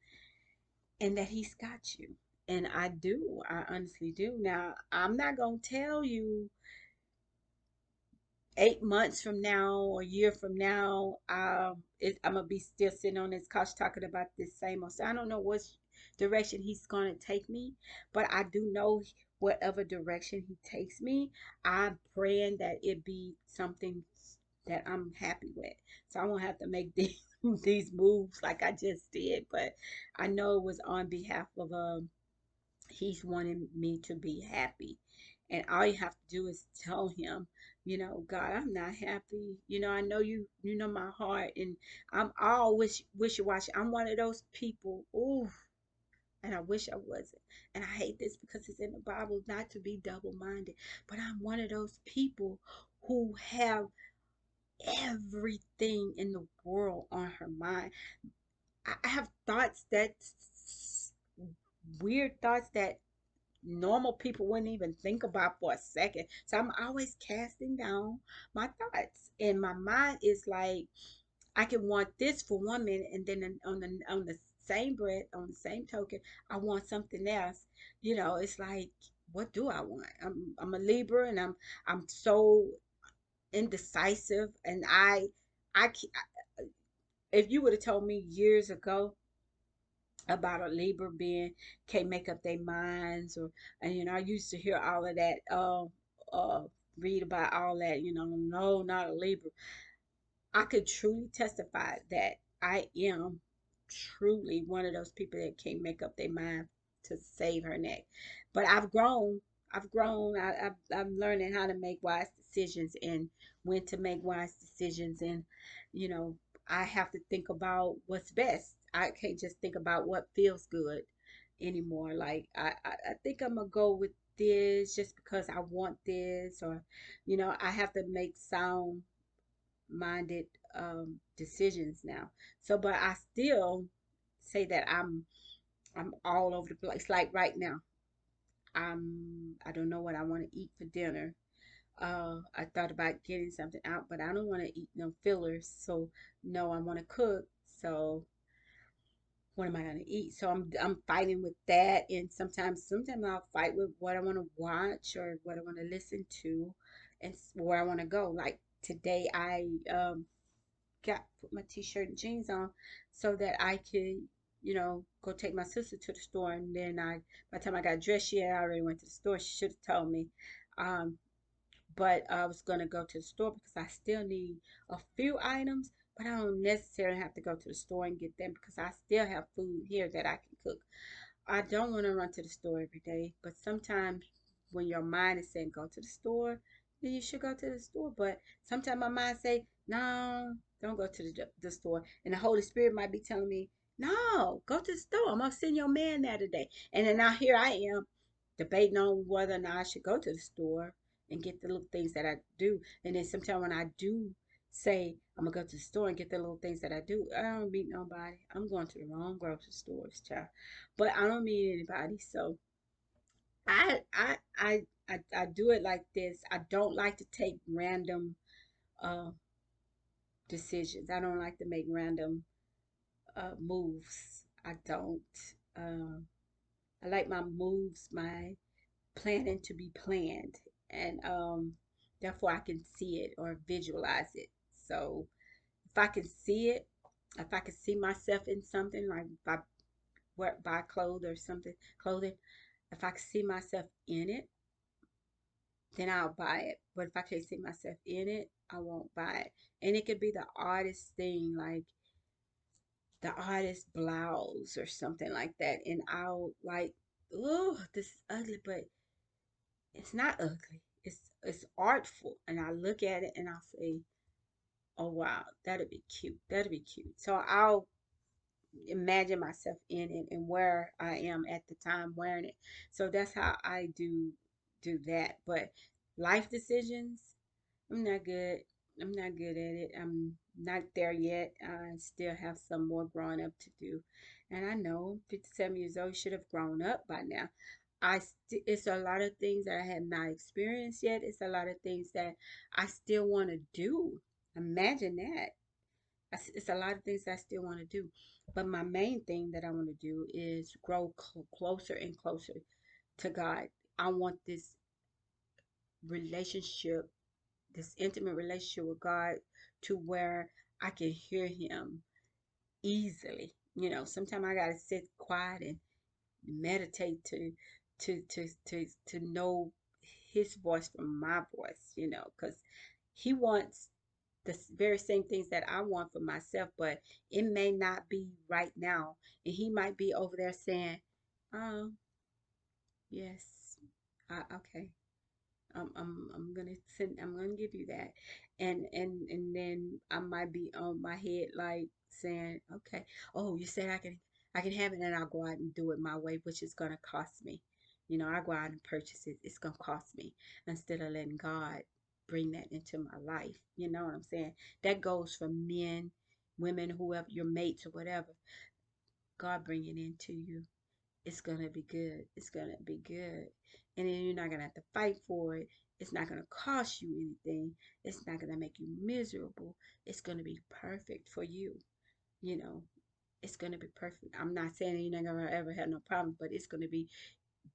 and that He's got you. And I do. I honestly do. Now, I'm not going to tell you 8 months from now or a year from now, I'm going to be still sitting on this couch talking about this same old. So I don't know what direction He's going to take me, but I do know whatever direction He takes me, I'm praying that it be something that I'm happy with. So I won't have to make these these moves like I just did, but I know it was on behalf of he's wanting me to be happy. And all you have to do is tell him, God, I'm not happy. I know you know my heart, and I'm all wishy washy. I'm one of those people. Ooh, and I wish I wasn't. And I hate this because it's in the Bible not to be double minded. But I'm one of those people who have everything in the world on her mind. I have thoughts that weird thoughts that normal people wouldn't even think about for a second. So I'm always casting down my thoughts. And my mind is like, I can want this for 1 minute, and then on the same breath, on the same token, I want something else. It's like, what do I want? I'm a Libra, and I'm so indecisive, and if you would have told me years ago about a Libra being can't make up their minds, or and I used to hear all of that, uh read about all that, no, not a Libra. I could truly testify that I am truly one of those people that can't make up their mind to save her neck. But I've grown. I've grown. I'm learning how to make wise decisions, and when to make wise decisions. And, you know, I have to think about what's best. I can't just think about what feels good anymore. Like, I think I'm going to go with this just because I want this, or, I have to make sound minded decisions now. So, but I still say that I'm all over the place. Like right now, I don't know what I want to eat for dinner. I thought about getting something out, but I don't want to eat no fillers. So no, I want to cook. So what am I gonna eat? So I'm fighting with that, and sometimes I'll fight with what I want to watch or what I want to listen to, and where I want to go. Like today, I got put my t-shirt and jeans on so that I could, go take my sister to the store. And then by the time I got dressed, I already went to the store. She should have told me. Um, but I was gonna go to the store because I still need a few items, but I don't necessarily have to go to the store and get them because I still have food here that I can cook. I don't want to run to the store every day, but sometimes when your mind is saying go to the store, then you should go to the store. But sometimes my mind say, no, don't go to the store. And the Holy Spirit might be telling me, no, go to the store. I'm gonna send your man there today. And then now here I am debating on whether or not I should go to the store and get the little things that I do. And then sometimes when I do say I'm gonna go to the store and get the little things that I do, I don't meet nobody. I'm going to the wrong grocery stores, child. But I don't meet anybody. So I do it like this. I don't like to take random uh decisions. I don't like to make random moves. I don't. Um, I like my moves, my planning to be planned, and therefore I can see it or visualize it. So if I can see it, if I can see myself in something, like if I buy clothes or something, clothing, if I can see myself in it, then I'll buy it. But if I can't see myself in it, I won't buy it. And it could be the oddest thing, like the oddest blouse or something like that. And I'll like, oh, this is ugly, but it's not ugly. It's artful. And I look at it and I'll say, oh wow, that'd be cute. That'd be cute. So I'll imagine myself in it and where I am at the time wearing it. So that's how I do that. But life decisions, I'm not good. I'm not good at it. I'm not there yet. I still have some more growing up to do. And I know 57 years old should have grown up by now. It's a lot of things that I have not experienced yet. It's a lot of things that I still want to do. Imagine that. It's a lot of things I still want to do. But my main thing that I want to do is grow closer and closer to God. I want this relationship, this intimate relationship with God, to where I can hear Him easily. Sometimes I gotta sit quiet and meditate to know His voice from my voice. Because He wants the very same things that I want for myself, but it may not be right now. And he might be over there saying, "Oh, yes, okay, I'm gonna give you that," and then I might be on my head like saying, "Okay, oh, you said I can have it," and I'll go out and do it my way, which is gonna cost me. I go out and purchase it. It's gonna cost me instead of letting God bring that into my life. You know what I'm saying? That goes for men, women, whoever, your mates or whatever. God bring it into you, it's gonna be good. It's gonna be good. And then you're not gonna have to fight for it. It's not gonna cost you anything. It's not gonna make you miserable. It's gonna be perfect for you. You know, it's gonna be perfect. I'm not saying you're not gonna ever have no problem, but it's gonna be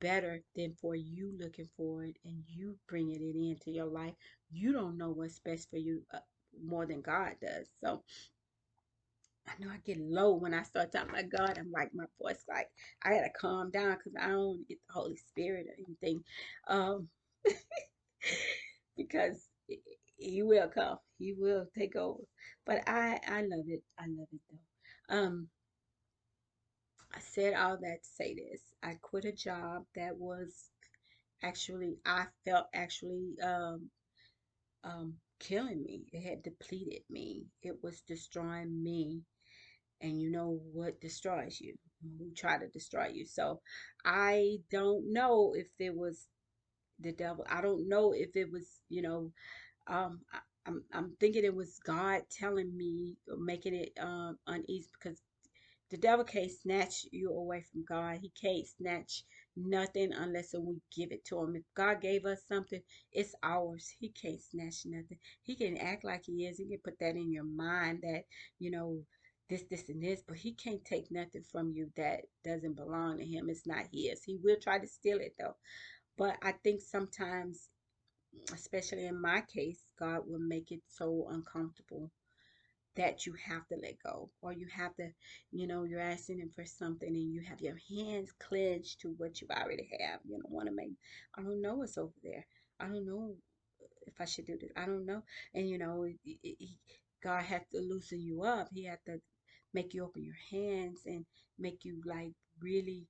better than for you looking for it and you bringing it into your life. You don't know what's best for you more than God does. So I know I get low when I start talking about God. I'm like, my voice, like, I gotta calm down because I don't get the Holy Spirit or anything. Um, because He will come, He will take over. But I love it. I love it though. I said all that to say this. I quit a job that was actually, I felt actually killing me. It had depleted me. It was destroying me, and you know what destroys you, who try to destroy you. So I don't know if it was the devil. I don't know if it was, I'm thinking it was God telling me or making it uneasy, because the devil can't snatch you away from God. He can't snatch nothing unless we give it to him. If God gave us something, it's ours. He can't snatch nothing. He can act like he is. He can put that in your mind that, you know, this, and this, but he can't take nothing from you that doesn't belong to him. It's not his. He will try to steal it though. But I think sometimes, especially in my case, God will make it so uncomfortable that you have to let go, or you have to, you're asking him for something and you have your hands clenched to what you already have. You don't want to make, I don't know what's over there. I don't know if I should do this. I don't know. And God had to loosen you up. He had to make you open your hands and make you like really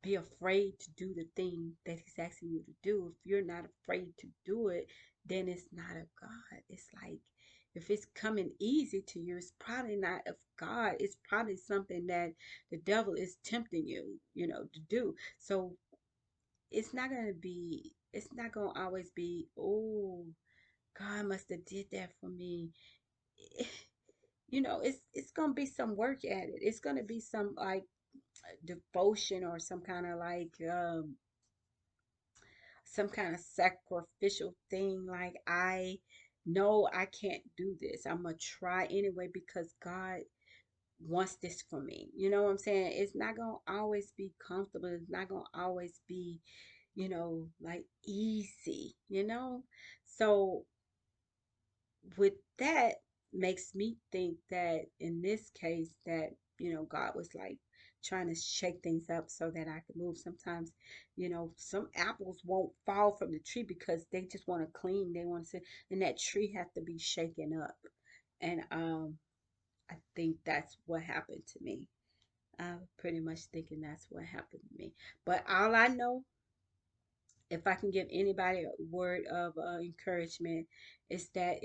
be afraid to do the thing that he's asking you to do. If you're not afraid to do it, then it's not of God. It's like, if it's coming easy to you, it's probably not of God. It's probably something that the devil is tempting you, to do. So it's not gonna always be, oh, God must have did that for me. It's gonna be some work at it. It's gonna be some like devotion or some kind of sacrificial thing. Like, I know I can't do this. I'm gonna try anyway because God wants this for me. You know what I'm saying? It's not gonna always be comfortable. It's not gonna always be, like easy. So with that, makes me think that in this case that, God was like trying to shake things up so that I could move. Sometimes, some apples won't fall from the tree because they just want to clean. They want to sit, and that tree has to be shaken up. And I think that's what happened to me. I'm pretty much thinking that's what happened to me. But all I know, if I can give anybody a word of encouragement, is that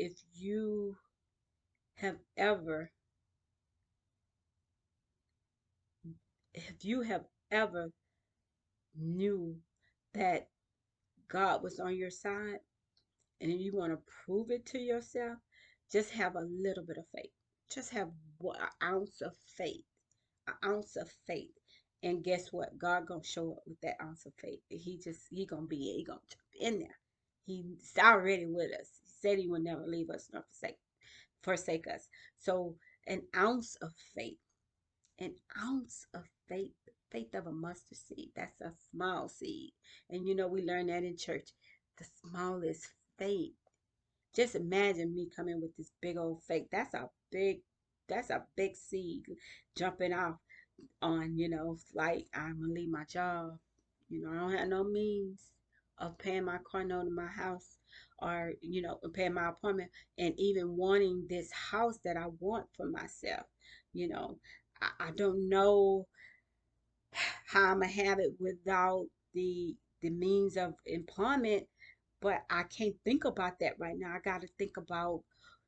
have ever, if you have ever knew that God was on your side and you want to prove it to yourself, just have a little bit of faith. Just have an ounce of faith, an ounce of faith. And guess what? God gonna show up with that ounce of faith. He gonna he gonna jump in there. He's already with us. He said he would never leave us nor forsake us. So an ounce of faith, an ounce of faith, the faith of a mustard seed. That's a small seed. And we learn that in church. The smallest faith. Just imagine me coming with this big old faith. That's a big seed jumping off on, like, I'm gonna leave my job. I don't have no means. of paying my car note in my house, or paying my apartment, and even wanting this house that I want for myself. You know, I don't know how I'm gonna have it without the means of employment, but I can't think about that right now. I got to think about,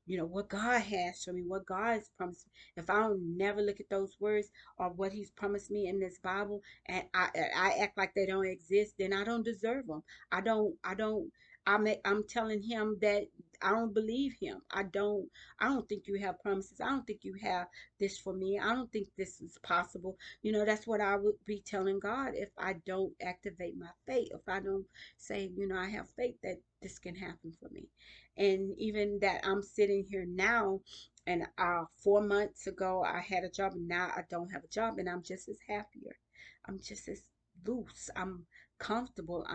what God has for me, what God has promised me. If I don't never look at those words or what He's promised me in this Bible, and I act like they don't exist, then I don't deserve them. I don't. I'm telling Him that I don't believe Him. I don't think you have promises. I don't think you have this for me. I don't think this is possible. That's what I would be telling God if I don't activate my faith. If I don't say, I have faith that this can happen for me. And even that I'm sitting here now, and 4 months ago I had a job, and now I don't have a job, and I'm just as happier. I'm just as loose. I'm comfortable.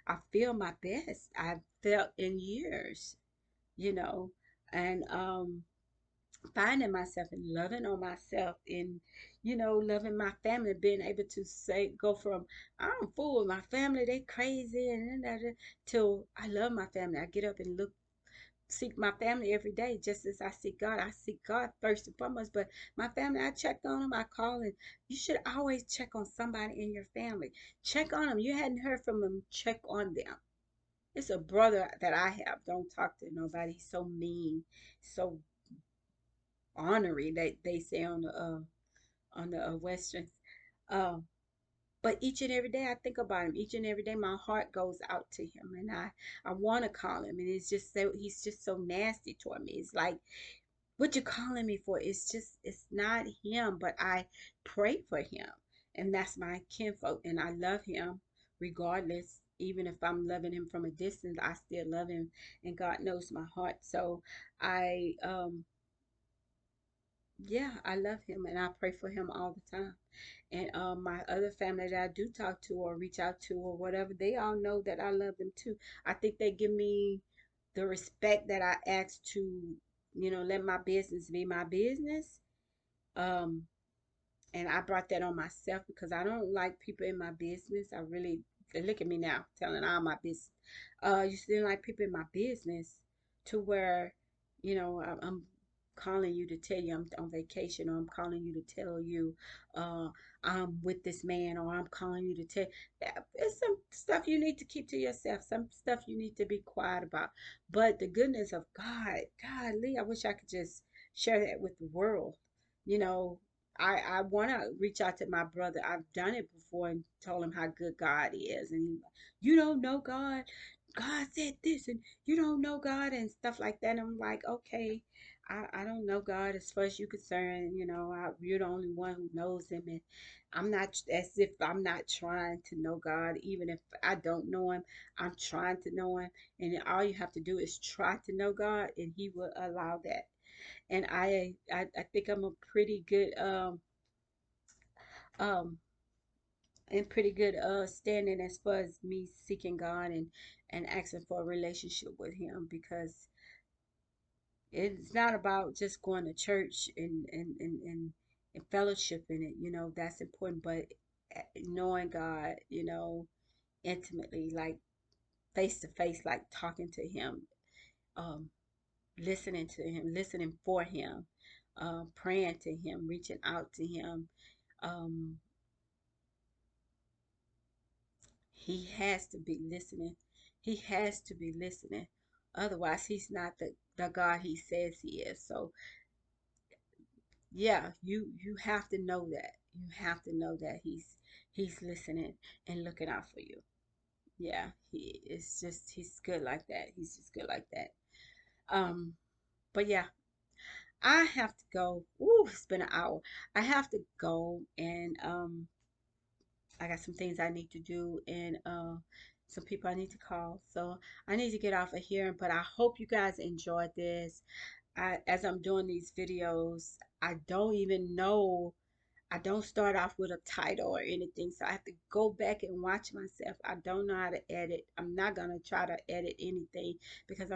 I feel my best I've felt in years, you know. And finding myself and loving on myself, and loving my family, being able to say, go from I'm full with my family, they crazy, and till I love my family. I get up and seek my family every day, just as I seek God. I seek God first and foremost, but my family, I check on them. I call, and you should always check on somebody in your family. Check on them. You hadn't heard from them, check on them. It's a brother that I have, don't talk to nobody. He's so mean, so ornery, that they say on the westerns. Um, but each and every day I think about him. Each and every day my heart goes out to him, and I want to call him, and it's just so he's just so nasty toward me. It's like, what you calling me for? It's not him, but I pray for him, and that's my kinfolk, and I love him regardless. Even if I'm loving him from a distance, I still love him, and God knows my heart. So I yeah, I love him, and I pray for him all the time. And my other family that I do talk to or reach out to or whatever, they all know that I love them too. I think they give me the respect that I ask to, let my business be my business. Um, and I brought that on myself because I don't like people in my business. I really, look at me now, telling all my business. You still like people in my business, to where, I'm calling you to tell you I'm on vacation, or I'm calling you to tell you uh, I'm with this man, or I'm calling you to tell. There's some stuff you need to keep to yourself. Some stuff you need to be quiet about. But the goodness of God, golly, I wish I could just share that with the world. You know, I want to reach out to my brother. I've done it before and told him how good God is, and you don't know God. God said this, and you don't know God, and stuff like that. And I'm like, okay, I don't know God as far as you're concerned. You're the only one who knows Him, and I'm not, as if I'm not trying to know God. Even if I don't know Him, I'm trying to know Him, and all you have to do is try to know God, and He will allow that. And I think I'm a pretty good um in pretty good standing as far as me seeking God, and asking for a relationship with Him, because it's not about just going to church and fellowship in it. That's important, but knowing God, intimately, like face to face, like talking to Him, um listening to Him, listening for Him, praying to Him, reaching out to Him. um He has to be listening. He has to be listening. Otherwise, He's not the God He says He is. So yeah, you have to know that. You have to know that He's listening and looking out for you. Yeah, He's good like that. He's just good like that. Um, but yeah, I have to go. Ooh, it's been an hour. I have to go, and I got some things I need to do, and some people I need to call. So I need to get off of here, but I hope you guys enjoyed this. As I'm doing these videos, I don't even know. I don't start off with a title or anything, so I have to go back and watch myself. I don't know how to edit. I'm not gonna try to edit anything, because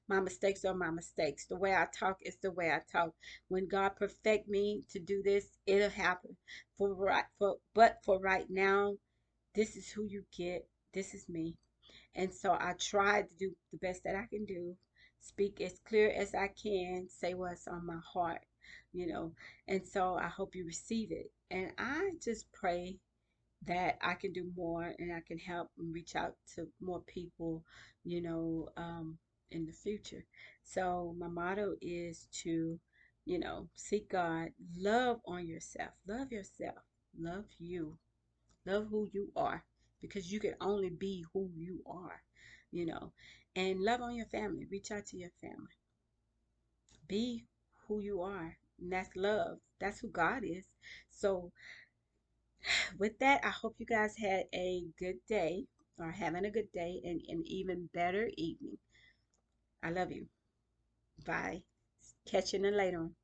my mistakes are my mistakes. The way I talk is the way I talk. When God perfect me to do this, it'll happen. But for right now, this is who you get. This is me. And so I try to do the best that I can do, speak as clear as I can, say what's on my heart, you know. And so I hope you receive it. And I just pray that I can do more and I can help and reach out to more people, you know, in the future. So my motto is to, seek God, love on yourself, love you, love who you are, because you can only be who you are, you know, and love on your family, reach out to your family, be who you are. And that's love. That's who God is. So with that, I hope you guys had a good day or having a good day and an even better evening. I love you. Bye. Catch you in the later one.